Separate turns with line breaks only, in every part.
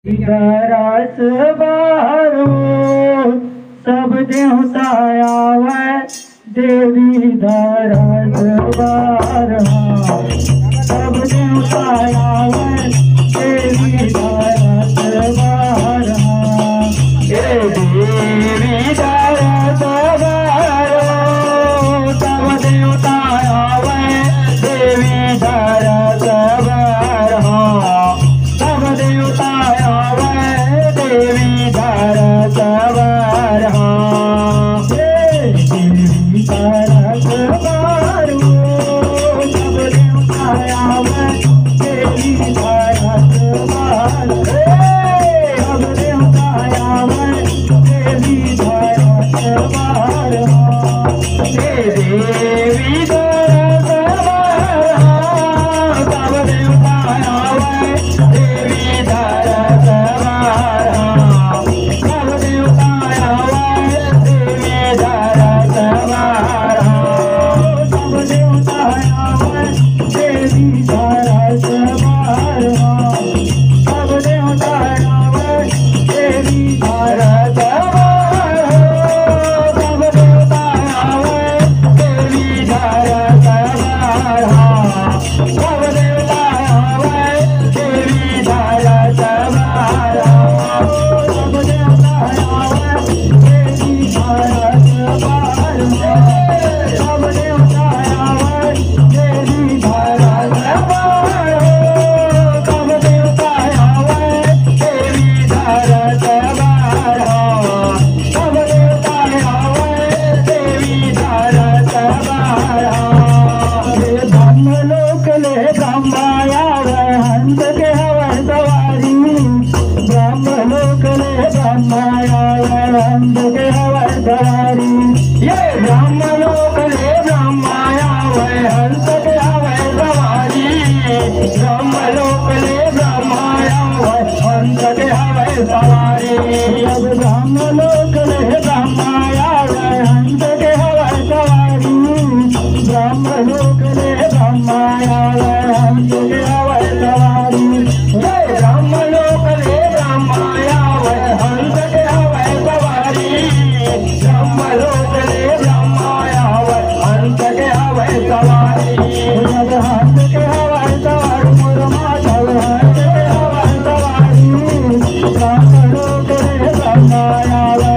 रस बारो सब देवता आवे देवी दरस बार सब देवता आवे देवी दरस बार देवी दरस बारो सब देवता आवे देवी दरस बार सब देवता देवी दरस बार देवी दरस बारो सब देवता आवे देवी दरस बार सब देवता आवे देवी दरस बार देवी दरस बार सब देवता आवे देवी दरस ये ब्रह्मलोक ले ब्रह्माया वै हंस के हवै सवारी ब्रह्मलोक ले ब्रह्माया वै हंस के हवै सवारी अब ब्रह्मलोक ले ब्रह्माया वै हंस के हवै सवारी ब्रह्मलोक ले ब्रह्माया वै हंस के हवै सवारी ये ब्रह्मलोक ले ब्रह्माया वै हंस के हवै सवारी ब्रह्मलोक ले ब्रह्माया वै हंस के हवै सवारी हंस के हवै सवारी मोर माधव हंस के हवै सवारी ब्रह्मलोक ले ब्रह्माया वै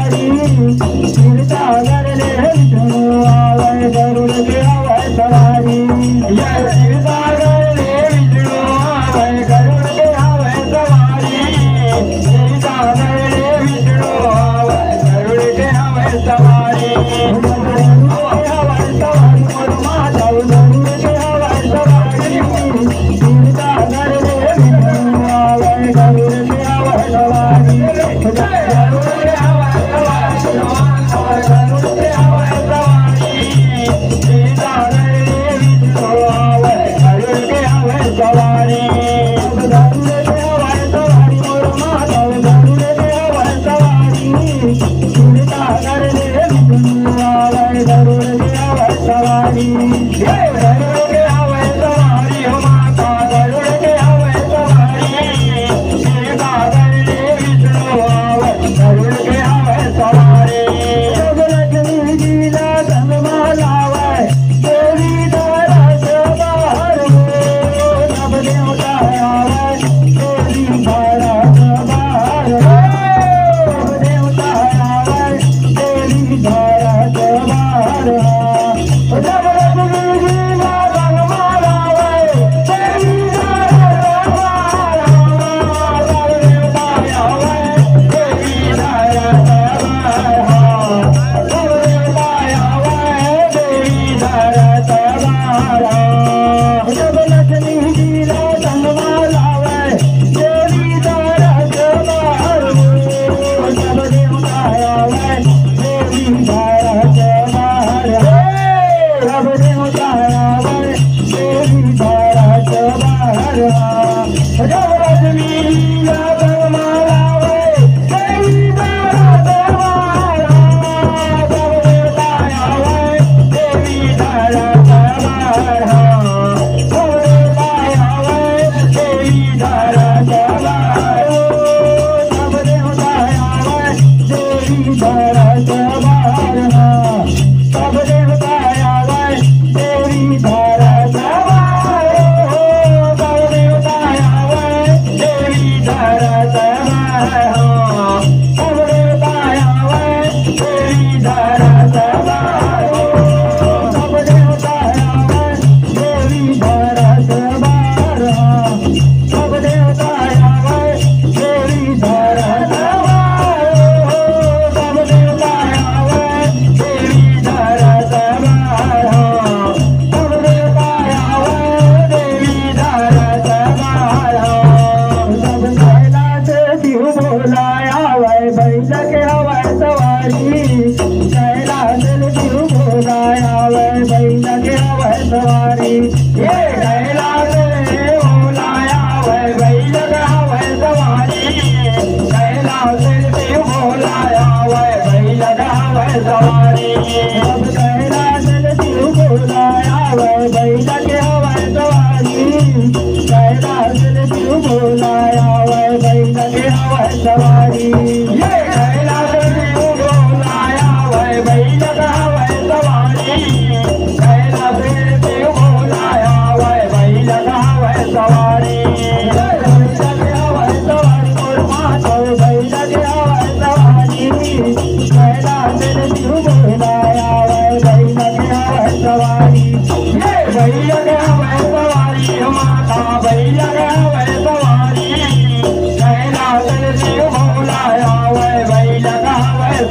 सवारी सागर ले विष्णु आवे गरुड़ के आवे सवारी ये सागर ले विष्णु आवे गरुड़ के आवे सवारी सागर ले विष्णु आवे गरुड़ के आवे सवारी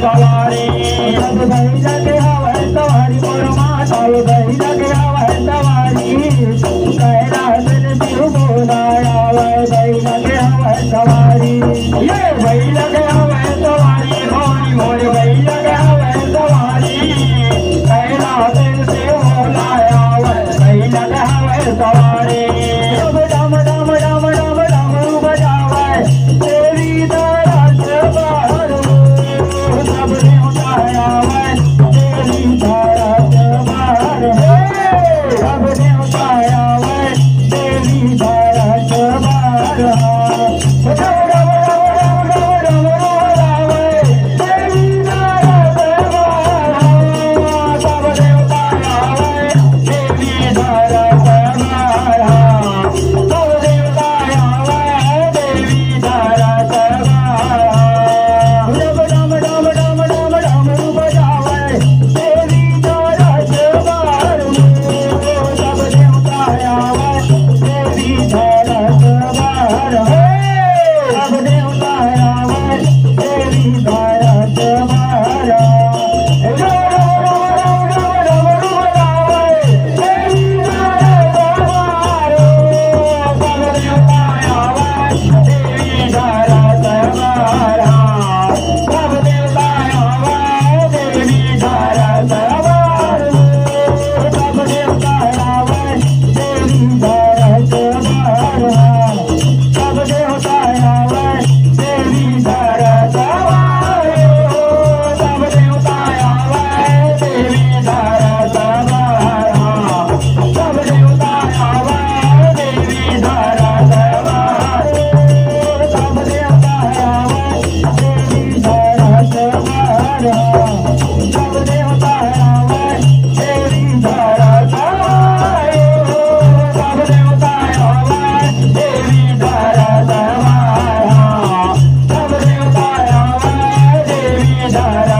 Bye.
धारा